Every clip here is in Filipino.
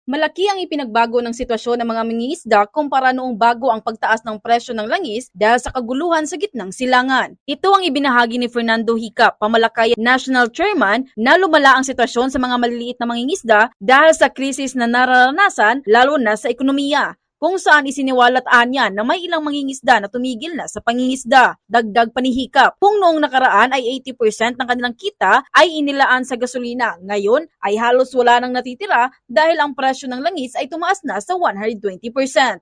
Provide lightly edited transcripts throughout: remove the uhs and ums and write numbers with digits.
Malaki ang ipinagbago ng sitwasyon ng mga mangingisda kumpara noong bago ang pagtaas ng presyo ng langis dahil sa kaguluhan sa gitnang silangan. Ito ang ibinahagi ni Fernando Hicap, Pamalakay National Chairman, na lumala ang sitwasyon sa mga maliliit na mangingisda dahil sa krisis na nararanasan lalo na sa ekonomiya, kung saan isiniwalat anya na may ilang mangingisda na tumigil na sa pangingisda. Dagdag pa ni Hicap, kung noong nakaraan ay 80% ng kanilang kita ay inilaan sa gasolina, ngayon ay halos wala nang natitira dahil ang presyo ng langis ay tumaas na sa 120%,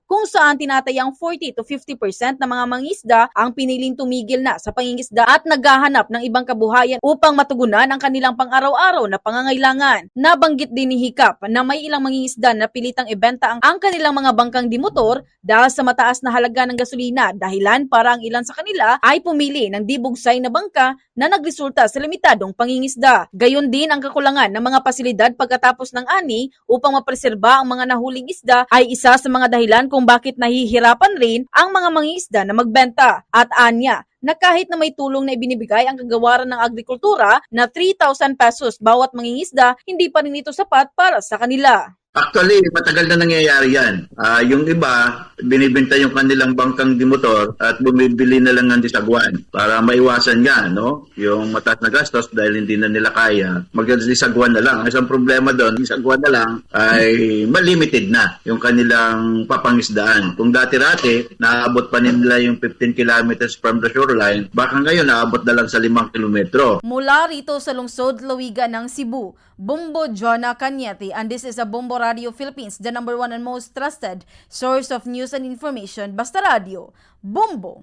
kung saan tinatayang 40 to 50% ng mga mangingisda ang piniling tumigil na sa pangingisda at naghahanap ng ibang kabuhayan upang matugunan ang kanilang pang-araw-araw na pangangailangan. Nabanggit din ni Hicap na may ilang mangingisda na pilitang ibenta ang kanilang mga bangkang di motor dahil sa mataas na halaga ng gasolina, dahilan para ang ilan sa kanila ay pumili ng di bugsay na bangka na nagresulta sa limitadong pangingisda. Gayon din ang kakulangan ng mga pasilidad pagkatapos ng ani upang mapreserba ang mga nahuling isda ay isa sa mga dahilan kung bakit nahihirapan rin ang mga mangingisda na magbenta. At anya na kahit na may tulong na ibinibigay ang kagawaran ng agrikultura na 3,000 pesos bawat mangingisda, hindi pa rin ito sapat para sa kanila. Actually, matagal na nangyayari yan. Yung iba, binibenta yung kanilang bangkang di motor at bumibili na lang ng disagwan para maiwasan nga, no? Yung mataas na gastos dahil hindi na nila kaya, mag-disagwan na lang. Ang isang problema doon, disagwan na lang ay malimited na yung kanilang papangisdaan. Kung dati-rati, naabot pa nila yung 15 kilometers from the shoreline, baka ngayon naabot na lang sa 5 kilometro. Mula rito sa lungsod Lawiga ng Cebu, Bumbo Jonah Cañete, and this is a Bumbo Radio Philippines, the #1 and most trusted source of news and information. Basta Radio, Bumbo.